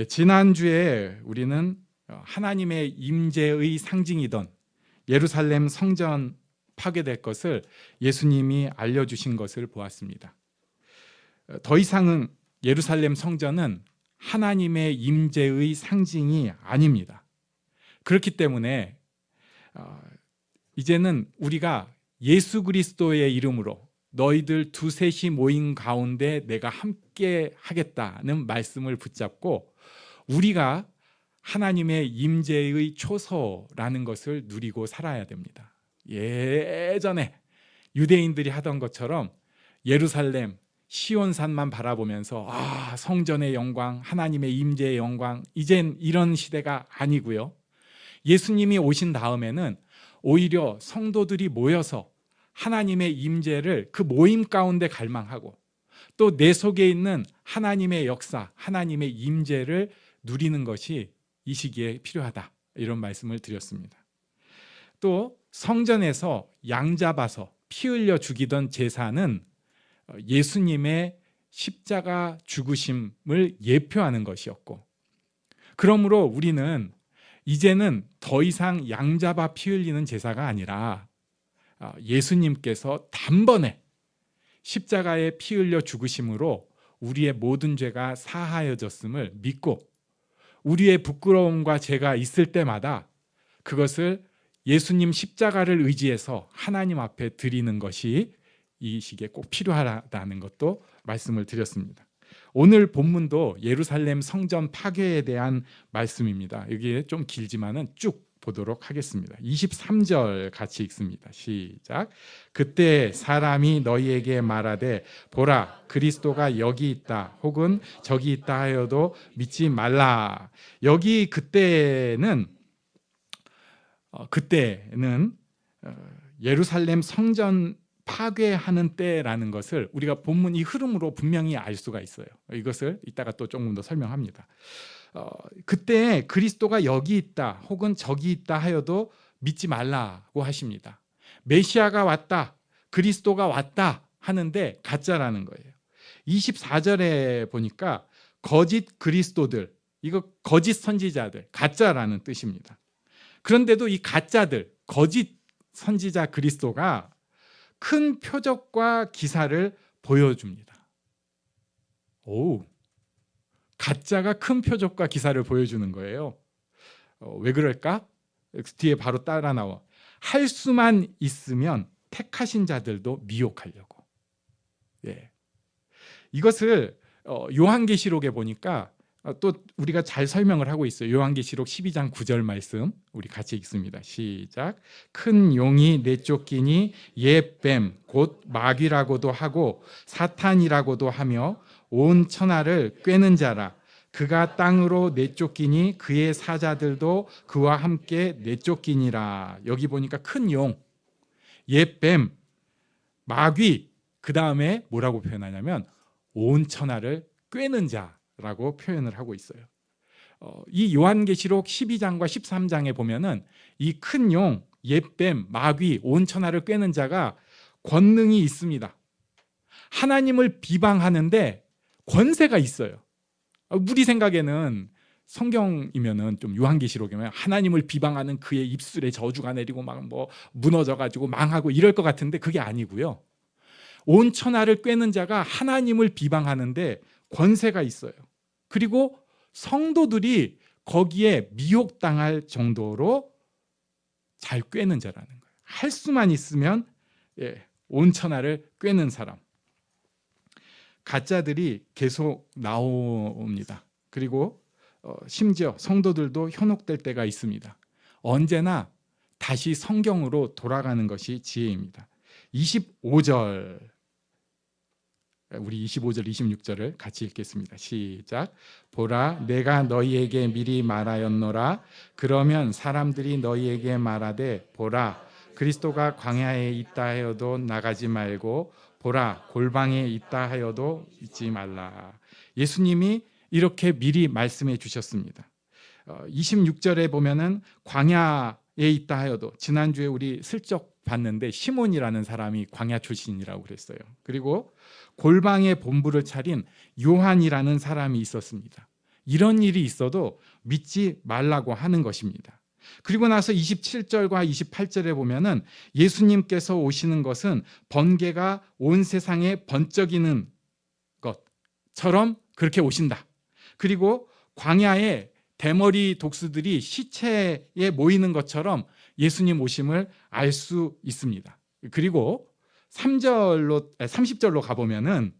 지난주에 우리는 하나님의 임재의 상징이던 예루살렘 성전 파괴될 것을 예수님이 알려주신 것을 보았습니다. 더 이상은 예루살렘 성전은 하나님의 임재의 상징이 아닙니다. 그렇기 때문에 이제는 우리가 예수 그리스도의 이름으로 너희들 두셋이 모인 가운데 내가 함께 하겠다는 말씀을 붙잡고 우리가 하나님의 임재의 초소라는 것을 누리고 살아야 됩니다. 예전에 유대인들이 하던 것처럼 예루살렘 시온산만 바라보면서 성전의 영광, 하나님의 임재의 영광, 이젠 이런 시대가 아니고요. 예수님이 오신 다음에는 오히려 성도들이 모여서 하나님의 임재를 그 모임 가운데 갈망하고 또 내 속에 있는 하나님의 역사, 하나님의 임재를 누리는 것이 이 시기에 필요하다, 이런 말씀을 드렸습니다. 또 성전에서 양 잡아서 피 흘려 죽이던 제사는 예수님의 십자가 죽으심을 예표하는 것이었고, 그러므로 우리는 이제는 더 이상 양 잡아 피 흘리는 제사가 아니라 예수님께서 단번에 십자가에 피 흘려 죽으심으로 우리의 모든 죄가 사하여졌음을 믿고 우리의 부끄러움과 죄가 있을 때마다 그것을 예수님 십자가를 의지해서 하나님 앞에 드리는 것이 이 시기에 꼭 필요하다는 것도 말씀을 드렸습니다. 오늘 본문도 예루살렘 성전 파괴에 대한 말씀입니다. 여기에 좀 길지만은 쭉 보도록 하겠습니다. 23절 같이 읽습니다. 시작. 그때 사람이 너희에게 말하되 보라 그리스도가 여기 있다 혹은 저기 있다 하여도 믿지 말라. 여기 그때는 예루살렘 성전 파괴하는 때라는 것을 우리가 본문 이 흐름으로 분명히 알 수가 있어요. 이것을 이따가 또 조금 더 설명합니다. 그때 그리스도가 여기 있다 혹은 저기 있다 하여도 믿지 말라고 하십니다. 메시아가 왔다, 그리스도가 왔다 하는데 가짜라는 거예요. 24절에 보니까 거짓 그리스도들, 이거 거짓 선지자들, 가짜라는 뜻입니다. 그런데도 이 가짜들, 거짓 선지자 그리스도가 큰 표적과 기사를 보여줍니다. 가짜가 큰 표적과 기사를 보여주는 거예요. 왜 그럴까? 뒤에 바로 따라 나와. 할 수만 있으면 택하신 자들도 미혹하려고. 이것을 요한계시록에 보니까 또 우리가 잘 설명을 하고 있어요. 요한계시록 12장 9절 말씀 우리 같이 읽습니다. 시작. 큰 용이 내쫓기니 옛 뱀 곧 마귀라고도 하고 사탄이라고도 하며 온 천하를 꿰는 자라. 그가 땅으로 내쫓기니 그의 사자들도 그와 함께 내쫓기니라. 여기 보니까 큰 용, 옛 뱀, 마귀, 그 다음에 뭐라고 표현하냐면 온 천하를 꿰는 자라고 표현을 하고 있어요. 이 요한계시록 12장과 13장에 보면은 이 큰 용, 옛 뱀, 마귀, 온 천하를 꿰는 자가 권능이 있습니다. 하나님을 비방하는데 권세가 있어요. 우리 생각에는 성경이면은 좀 요한계시록이면 하나님을 비방하는 그의 입술에 저주가 내리고 막 무너져가지고 망하고 이럴 것 같은데 그게 아니고요. 온 천하를 꿰는 자가 하나님을 비방하는데 권세가 있어요. 그리고 성도들이 거기에 미혹당할 정도로 잘 꿰는 자라는 거예요. 할 수만 있으면 온 천하를 꿰는 사람. 가짜들이 계속 나옵니다. 그리고 심지어 성도들도 현혹될 때가 있습니다. 언제나 다시 성경으로 돌아가는 것이 지혜입니다. 25절, 우리 25절, 26절을 같이 읽겠습니다. 시작. 보라, 내가 너희에게 미리 말하였노라. 그러면 사람들이 너희에게 말하되 보라, 그리스도가 광야에 있다 하여도 나가지 말고 보라, 골방에 있다 하여도 잊지 말라. 예수님이 이렇게 미리 말씀해 주셨습니다. 26절에 보면은 광야에 있다 하여도, 지난주에 우리 슬쩍 봤는데 시몬이라는 사람이 광야 출신이라고 그랬어요. 그리고 골방에 본부를 차린 요한이라는 사람이 있었습니다. 이런 일이 있어도 믿지 말라고 하는 것입니다. 그리고 나서 27절과 28절에 보면은 예수님께서 오시는 것은 번개가 온 세상에 번쩍이는 것처럼 그렇게 오신다. 그리고 광야에 대머리 독수들이 시체에 모이는 것처럼 예수님 오심을 알 수 있습니다. 그리고 30절로 가보면은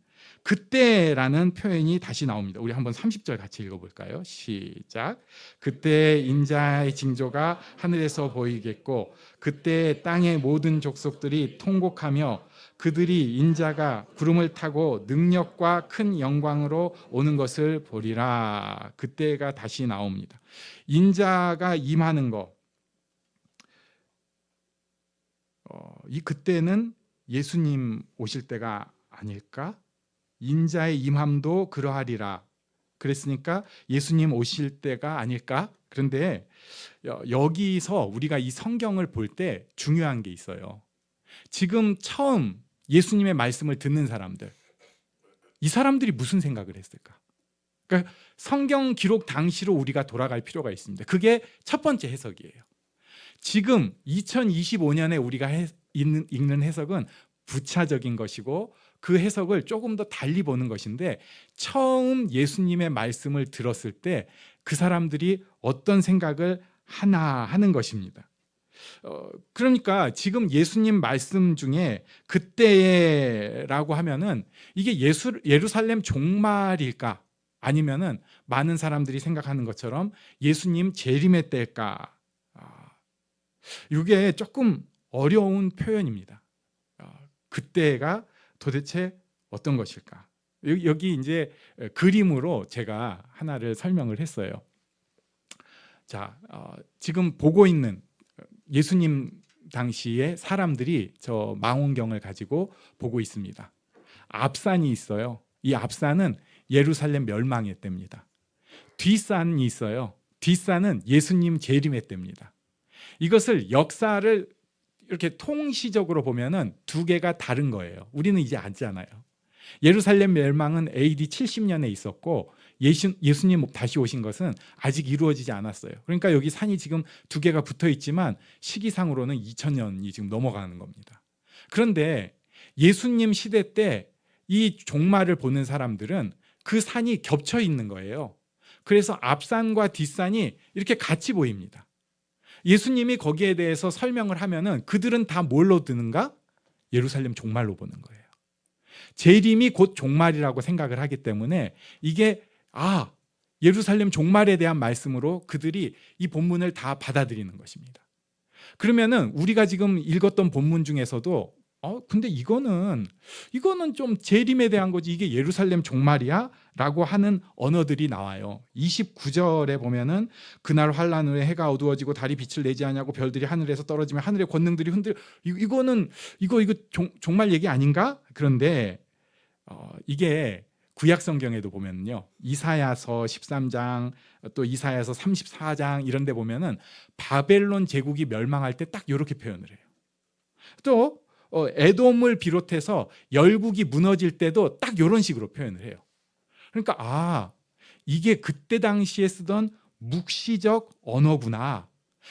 그때라는 표현이 다시 나옵니다. 우리 한번 30절 같이 읽어볼까요? 시작. 그때 인자의 징조가 하늘에서 보이겠고 그때 땅의 모든 족속들이 통곡하며 그들이 인자가 구름을 타고 능력과 큰 영광으로 오는 것을 보리라. 그때가 다시 나옵니다. 인자가 임하는 거, 이 그때는 예수님 오실 때가 아닐까? 인자의 임함도 그러하리라. 그랬으니까 예수님 오실 때가 아닐까? 그런데 여기서 우리가 이 성경을 볼 때 중요한 게 있어요. 지금 처음 예수님의 말씀을 듣는 사람들, 이 사람들이 무슨 생각을 했을까? 그러니까 성경 기록 당시로 우리가 돌아갈 필요가 있습니다. 그게 첫 번째 해석이에요. 지금 2025년에 우리가 읽는 해석은 부차적인 것이고 그 해석을 조금 더 달리 보는 것인데, 처음 예수님의 말씀을 들었을 때 그 사람들이 어떤 생각을 하나 하는 것입니다. 그러니까 지금 예수님 말씀 중에 그때라고 하면은 이게 예루살렘 종말일까? 아니면은 많은 사람들이 생각하는 것처럼 예수님 재림의 때일까? 이게 조금 어려운 표현입니다. 그때가 도대체 어떤 것일까? 여기 이제 그림으로 제가 하나를 설명을 했어요. 자, 지금 보고 있는 예수님 당시의 사람들이 저 망원경을 가지고 보고 있습니다. 앞산이 있어요. 이 앞산은 예루살렘 멸망의 때입니다. 뒷산이 있어요. 뒷산은 예수님 재림의 때입니다. 이것을 역사를 이렇게 통시적으로 보면은 두 개가 다른 거예요. 우리는 이제 알잖아요. 예루살렘 멸망은 AD 70년에 있었고 예수님 다시 오신 것은 아직 이루어지지 않았어요. 그러니까 여기 산이 지금 두 개가 붙어 있지만 시기상으로는 2000년이 지금 넘어가는 겁니다. 그런데 예수님 시대 때 이 종말을 보는 사람들은 그 산이 겹쳐 있는 거예요. 그래서 앞산과 뒷산이 이렇게 같이 보입니다. 예수님이 거기에 대해서 설명을 하면은 그들은 다 뭘로 드는가? 예루살렘 종말로 보는 거예요. 재림이 곧 종말이라고 생각을 하기 때문에 이게 예루살렘 종말에 대한 말씀으로 그들이 이 본문을 다 받아들이는 것입니다. 그러면은 우리가 지금 읽었던 본문 중에서도 근데 이거는 좀 재림에 대한 거지 이게 예루살렘 종말이야? 라고 하는 언어들이 나와요. 29절에 보면은 그날 환란 후에 해가 어두워지고 달이 빛을 내지 않냐고 별들이 하늘에서 떨어지며 하늘의 권능들이 이거 종말 얘기 아닌가? 그런데 이게 구약 성경에도 보면요, 이사야서 13장 또 이사야서 34장 이런 데 보면은 바벨론 제국이 멸망할 때 딱 이렇게 표현을 해요. 또 에돔을 비롯해서 열국이 무너질 때도 딱 이런 식으로 표현을 해요. 그러니까 이게 그때 당시에 쓰던 묵시적 언어구나.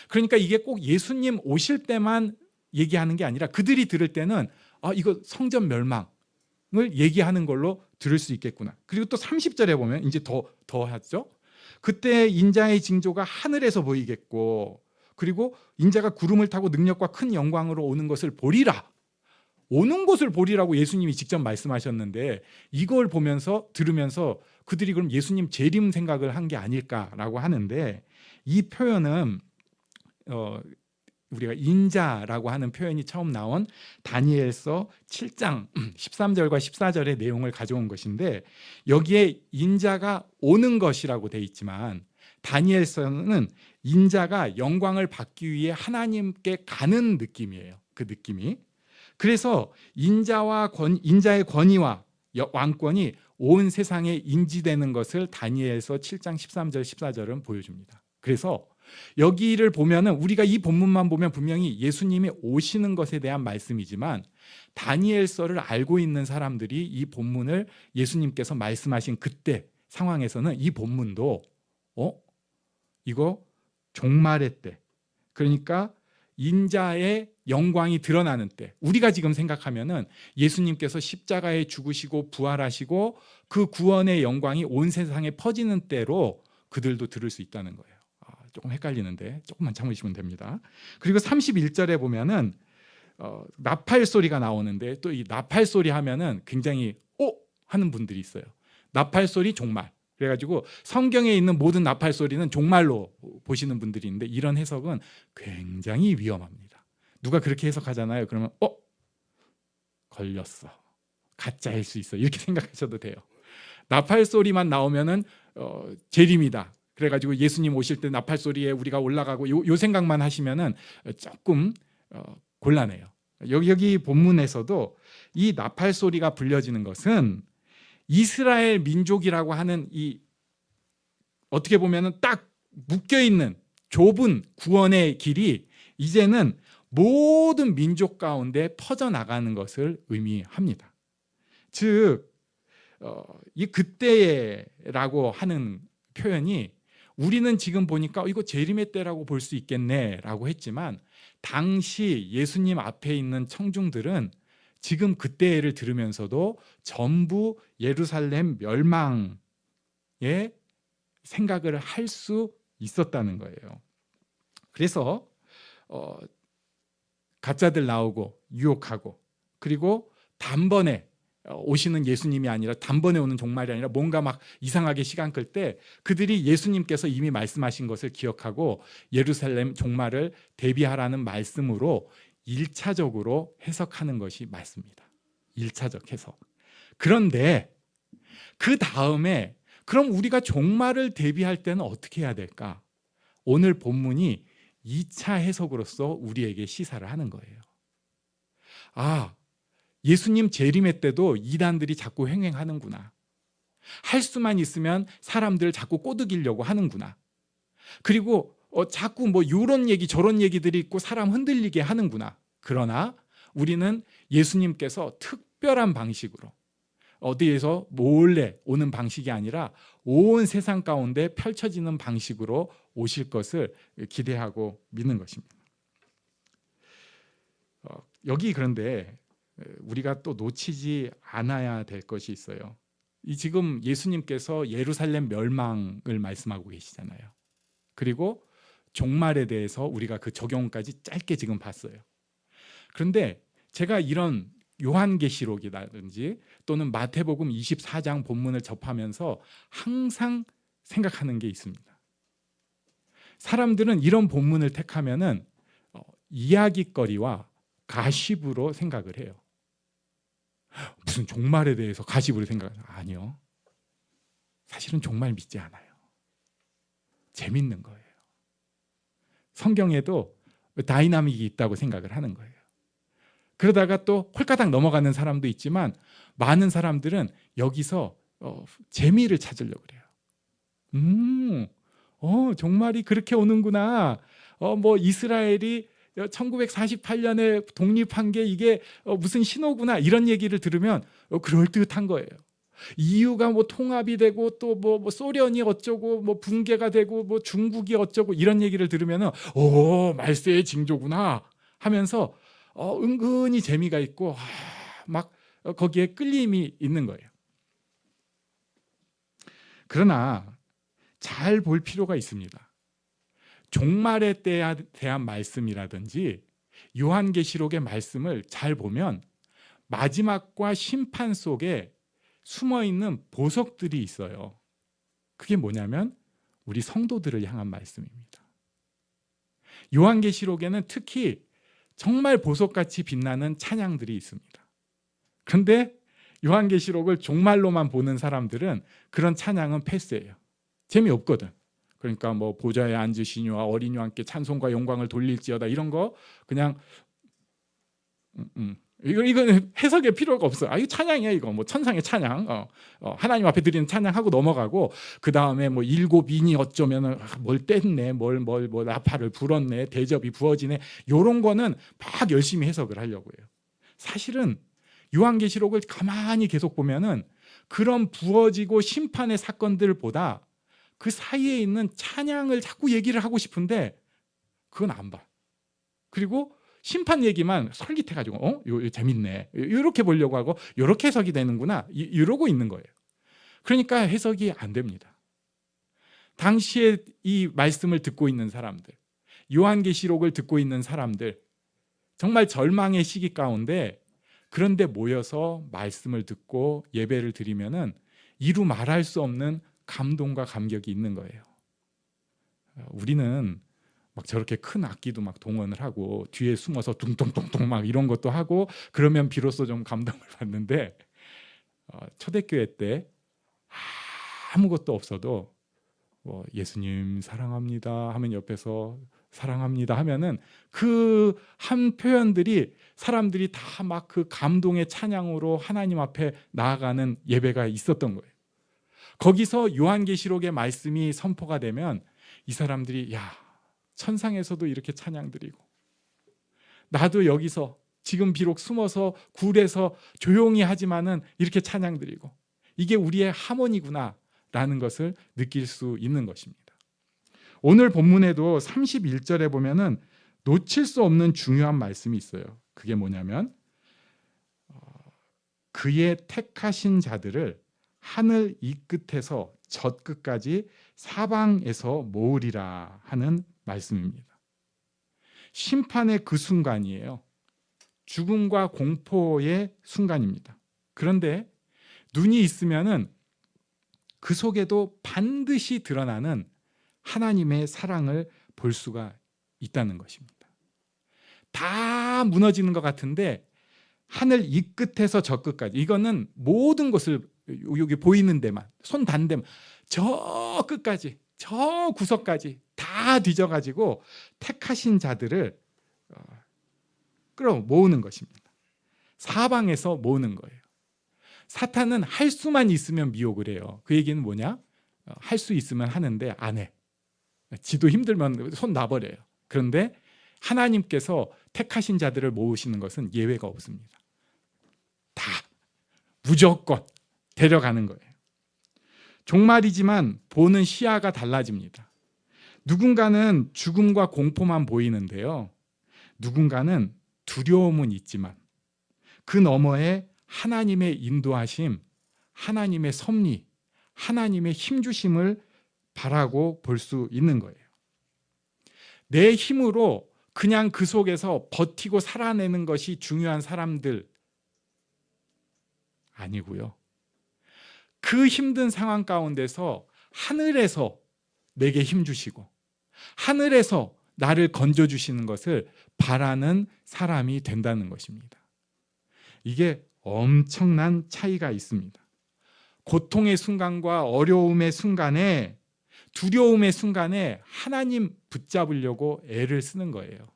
그러니까 이게 꼭 예수님 오실 때만 얘기하는 게 아니라 그들이 들을 때는 이거 성전 멸망을 얘기하는 걸로 들을 수 있겠구나. 그리고 또 30절에 보면 이제 더 하죠. 그때 인자의 징조가 하늘에서 보이겠고 그리고 인자가 구름을 타고 능력과 큰 영광으로 오는 것을 보리라. 오는 것을 보리라고 예수님이 직접 말씀하셨는데 이걸 들으면서 그들이 그럼 예수님 재림 생각을 한 게 아닐까라고 하는데, 이 표현은 우리가 인자라고 하는 표현이 처음 나온 다니엘서 7장 13절과 14절의 내용을 가져온 것인데, 여기에 인자가 오는 것이라고 돼 있지만 다니엘서는 인자가 영광을 받기 위해 하나님께 가는 느낌이에요. 그 느낌이. 그래서 인자의 권위와 왕권이 온 세상에 인지되는 것을 다니엘서 7장 13절 14절은 보여줍니다. 그래서 여기를 보면은 우리가 이 본문만 보면 분명히 예수님이 오시는 것에 대한 말씀이지만 다니엘서를 알고 있는 사람들이 이 본문을 예수님께서 말씀하신 그때 상황에서는 이 본문도 이거 종말의 때, 그러니까 인자의 영광이 드러나는 때, 우리가 지금 생각하면은 예수님께서 십자가에 죽으시고 부활하시고 그 구원의 영광이 온 세상에 퍼지는 때로 그들도 들을 수 있다는 거예요. 조금 헷갈리는데 조금만 참으시면 됩니다. 그리고 31절에 보면은 나팔 소리가 나오는데, 또 이 나팔 소리 하면은 굉장히 하는 분들이 있어요. 나팔 소리 종말. 그래가지고 성경에 있는 모든 나팔 소리는 종말로 보시는 분들이 있는데, 이런 해석은 굉장히 위험합니다. 누가 그렇게 해석하잖아요. 그러면 걸렸어, 가짜일 수 있어, 이렇게 생각하셔도 돼요. 나팔 소리만 나오면은 재림이다. 그래가지고 예수님 오실 때 나팔 소리에 우리가 올라가고 요 생각만 하시면은 조금 곤란해요. 여기 본문에서도 이 나팔 소리가 불려지는 것은 이스라엘 민족이라고 하는 이 어떻게 보면은 딱 묶여 있는 좁은 구원의 길이 이제는 모든 민족 가운데 퍼져 나가는 것을 의미합니다. 즉, 이 그때라고 하는 표현이 우리는 지금 보니까 이거 재림의 때라고 볼 수 있겠네라고 했지만, 당시 예수님 앞에 있는 청중들은 지금 그때를 들으면서도 전부 예루살렘 멸망의 생각을 할 수 있었다는 거예요. 그래서 가짜들 나오고 유혹하고, 그리고 단번에 오시는 예수님이 아니라, 단번에 오는 종말이 아니라 뭔가 막 이상하게 시간 끌 때 그들이 예수님께서 이미 말씀하신 것을 기억하고 예루살렘 종말을 대비하라는 말씀으로 1차적으로 해석하는 것이 맞습니다. 1차적 해석. 그런데 그 다음에 그럼 우리가 종말을 대비할 때는 어떻게 해야 될까? 오늘 본문이 2차 해석으로서 우리에게 시사를 하는 거예요. 예수님 재림의 때도 이단들이 자꾸 횡행하는구나. 할 수만 있으면 사람들을 자꾸 꼬드기려고 하는구나. 그리고 자꾸 뭐 이런 얘기 저런 얘기들이 있고 사람 흔들리게 하는구나. 그러나 우리는 예수님께서 특별한 방식으로, 어디에서 몰래 오는 방식이 아니라 온 세상 가운데 펼쳐지는 방식으로 오실 것을 기대하고 믿는 것입니다. 여기 그런데 우리가 또 놓치지 않아야 될 것이 있어요. 지금 예수님께서 예루살렘 멸망을 말씀하고 계시잖아요. 그리고 종말에 대해서 우리가 그 적용까지 짧게 지금 봤어요. 그런데 제가 이런 요한계시록이라든지 또는 마태복음 24장 본문을 접하면서 항상 생각하는 게 있습니다. 사람들은 이런 본문을 택하면은 이야깃거리와 가십으로 생각을 해요. 무슨 종말에 대해서 가십으로 생각하는? 아니요. 사실은 종말 믿지 않아요. 재밌는 거예요. 성경에도 다이나믹이 있다고 생각을 하는 거예요. 그러다가 또 홀가닥 넘어가는 사람도 있지만, 많은 사람들은 여기서 재미를 찾으려고 그래요. 종말이 그렇게 오는구나. 뭐 이스라엘이 1948년에 독립한 게 이게 무슨 신호구나, 이런 얘기를 들으면 그럴듯한 거예요. 이유가 뭐 통합이 되고 또 뭐 소련이 어쩌고 뭐 붕괴가 되고 뭐 중국이 어쩌고, 이런 얘기를 들으면은 말세의 징조구나 하면서 은근히 재미가 있고 막 거기에 끌림이 있는 거예요. 그러나 잘 볼 필요가 있습니다. 종말에 대한 말씀이라든지 요한계시록의 말씀을 잘 보면 마지막과 심판 속에 숨어있는 보석들이 있어요. 그게 뭐냐면 우리 성도들을 향한 말씀입니다. 요한계시록에는 특히 정말 보석같이 빛나는 찬양들이 있습니다. 그런데 요한계시록을 종말로만 보는 사람들은 그런 찬양은 패스해요. 재미없거든. 그러니까 뭐 보좌에 앉으시니와 어린 양께 찬송과 영광을 돌릴지어다, 이런 거 그냥 이거는 해석의 필요가 없어. 이거 찬양이야, 이거 뭐 천상의 찬양, 하나님 앞에 드리는 찬양하고 넘어가고, 그 다음에 뭐 일곱 인이 어쩌면은 뭘 뗐네, 뭘 나팔을 불었네, 대접이 부어지네, 요런 거는 막 열심히 해석을 하려고 해요. 사실은 요한계시록을 가만히 계속 보면은 그런 부어지고 심판의 사건들보다 그 사이에 있는 찬양을 자꾸 얘기를 하고 싶은데 그건 안 봐. 그리고 심판 얘기만 설깃해가지고 요 재밌네 이렇게 보려고 하고 이렇게 해석이 되는구나 이러고 있는 거예요. 그러니까 해석이 안 됩니다. 당시에 이 말씀을 듣고 있는 사람들, 요한계시록을 듣고 있는 사람들, 정말 절망의 시기 가운데 그런데 모여서 말씀을 듣고 예배를 드리면은 이루 말할 수 없는 감동과 감격이 있는 거예요. 우리는 막 저렇게 큰 악기도 막 동원을 하고 뒤에 숨어서 둥둥둥둥 막 이런 것도 하고 그러면 비로소 좀 감동을 받는데 초대교회 때 아무것도 없어도 예수님 사랑합니다 하면 옆에서 사랑합니다 하면은 그 한 표현들이 사람들이 다 막 그 감동의 찬양으로 하나님 앞에 나아가는 예배가 있었던 거예요. 거기서 요한계시록의 말씀이 선포가 되면 이 사람들이 천상에서도 이렇게 찬양 드리고 나도 여기서 지금 비록 숨어서 굴에서 조용히 하지만은 이렇게 찬양 드리고 이게 우리의 하모니구나 라는 것을 느낄 수 있는 것입니다. 오늘 본문에도 31절에 보면은 놓칠 수 없는 중요한 말씀이 있어요. 그게 뭐냐면 그의 택하신 자들을 하늘 이 끝에서 저 끝까지 사방에서 모으리라 하는 말씀입니다. 심판의 그 순간이에요. 죽음과 공포의 순간입니다. 그런데 눈이 있으면은 그 속에도 반드시 드러나는 하나님의 사랑을 볼 수가 있다는 것입니다. 다 무너지는 것 같은데 하늘 이 끝에서 저 끝까지, 이거는 모든 것을 여기 보이는 데만, 손 단 데만, 저 끝까지, 저 구석까지 다 뒤져가지고 택하신 자들을 끌어 모으는 것입니다. 사방에서 모으는 거예요. 사탄은 할 수만 있으면 미혹을 해요. 그 얘기는 뭐냐? 할 수 있으면 하는데 안 해. 지도 힘들면 손 놔버려요. 그런데 하나님께서 택하신 자들을 모으시는 것은 예외가 없습니다. 다 무조건 데려가는 거예요. 종말이지만 보는 시야가 달라집니다. 누군가는 죽음과 공포만 보이는데요. 누군가는 두려움은 있지만 그 너머에 하나님의 인도하심, 하나님의 섭리, 하나님의 힘주심을 바라고 볼 수 있는 거예요. 내 힘으로 그냥 그 속에서 버티고 살아내는 것이 중요한 사람들 아니고요. 그 힘든 상황 가운데서 하늘에서 내게 힘 주시고 하늘에서 나를 건져주시는 것을 바라는 사람이 된다는 것입니다. 이게 엄청난 차이가 있습니다. 고통의 순간과 어려움의 순간에, 두려움의 순간에 하나님 붙잡으려고 애를 쓰는 거예요.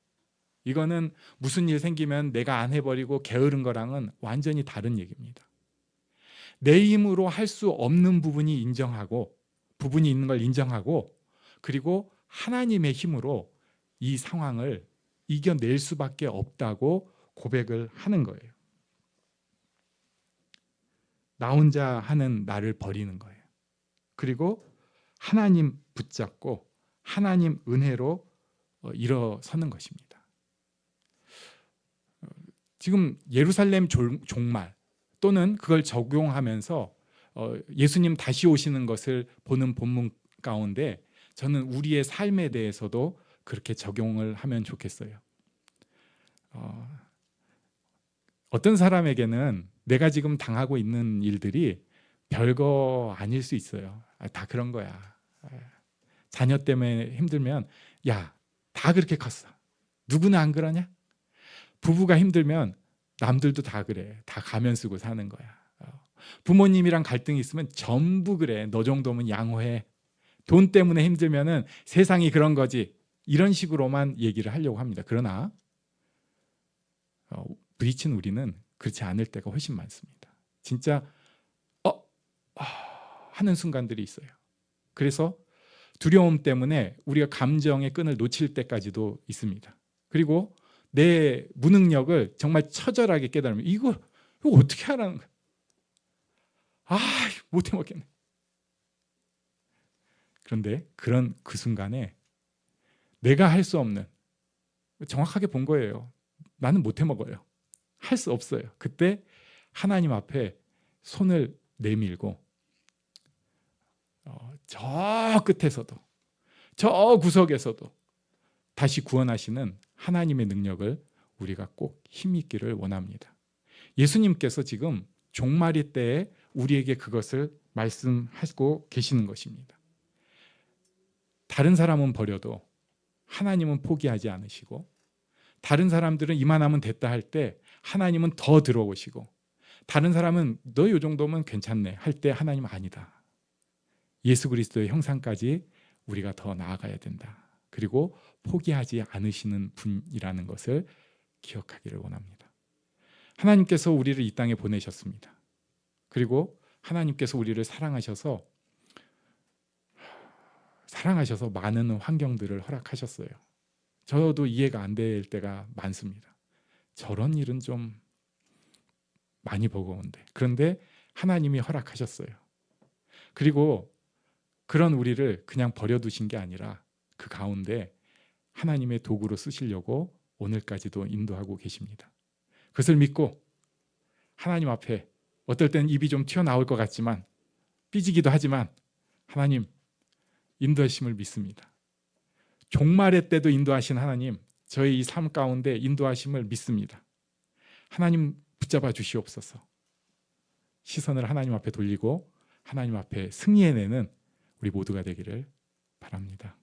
이거는 무슨 일 생기면 내가 안 해버리고 게으른 거랑은 완전히 다른 얘기입니다. 내 힘으로 할 수 없는 부분이 있는 걸 인정하고, 그리고 하나님의 힘으로 이 상황을 이겨낼 수밖에 없다고 고백을 하는 거예요. 나 혼자 하는 나를 버리는 거예요. 그리고 하나님 붙잡고 하나님 은혜로 일어서는 것입니다. 지금 예루살렘 종말 또는 그걸 적용하면서 예수님 다시 오시는 것을 보는 본문 가운데 저는 우리의 삶에 대해서도 그렇게 적용을 하면 좋겠어요. 어떤 사람에게는 내가 지금 당하고 있는 일들이 별거 아닐 수 있어요. 다 그런 거야. 자녀 때문에 힘들면 다 그렇게 컸어. 누구는 안 그러냐? 부부가 힘들면 남들도 다 그래. 다 가면 쓰고 사는 거야. 부모님이랑 갈등이 있으면 전부 그래. 너 정도면 양호해. 돈 때문에 힘들면은 세상이 그런 거지. 이런 식으로만 얘기를 하려고 합니다. 그러나 부딪힌 우리는 그렇지 않을 때가 훨씬 많습니다. 진짜 하는 순간들이 있어요. 그래서 두려움 때문에 우리가 감정의 끈을 놓칠 때까지도 있습니다. 그리고 내 무능력을 정말 처절하게 깨달으면 이거 어떻게 하라는 거야? 못 해먹겠네. 그런데 그런 그 순간에 내가 할 수 없는, 정확하게 본 거예요. 나는 못 해먹어요. 할 수 없어요. 그때 하나님 앞에 손을 내밀고 저 끝에서도, 저 구석에서도 다시 구원하시는 하나님의 능력을 우리가 꼭 힘있기를 원합니다. 예수님께서 지금 종말의 때에 우리에게 그것을 말씀하고 계시는 것입니다. 다른 사람은 버려도 하나님은 포기하지 않으시고, 다른 사람들은 이만하면 됐다 할 때 하나님은 더 들어오시고, 다른 사람은 너 이 정도면 괜찮네 할 때 하나님은 아니다. 예수 그리스도의 형상까지 우리가 더 나아가야 된다. 그리고 포기하지 않으시는 분이라는 것을 기억하기를 원합니다. 하나님께서 우리를 이 땅에 보내셨습니다. 그리고 하나님께서 우리를 사랑하셔서 많은 환경들을 허락하셨어요. 저도 이해가 안 될 때가 많습니다. 저런 일은 좀 많이 버거운데. 그런데 하나님이 허락하셨어요. 그리고 그런 우리를 그냥 버려두신 게 아니라 그 가운데 하나님의 도구로 쓰시려고 오늘까지도 인도하고 계십니다. 그것을 믿고 하나님 앞에, 어떨 때는 입이 좀 튀어나올 것 같지만, 삐지기도 하지만 하나님 인도하심을 믿습니다. 종말의 때도 인도하신 하나님, 저희 이 삶 가운데 인도하심을 믿습니다. 하나님 붙잡아 주시옵소서. 시선을 하나님 앞에 돌리고 하나님 앞에 승리해내는 우리 모두가 되기를 바랍니다.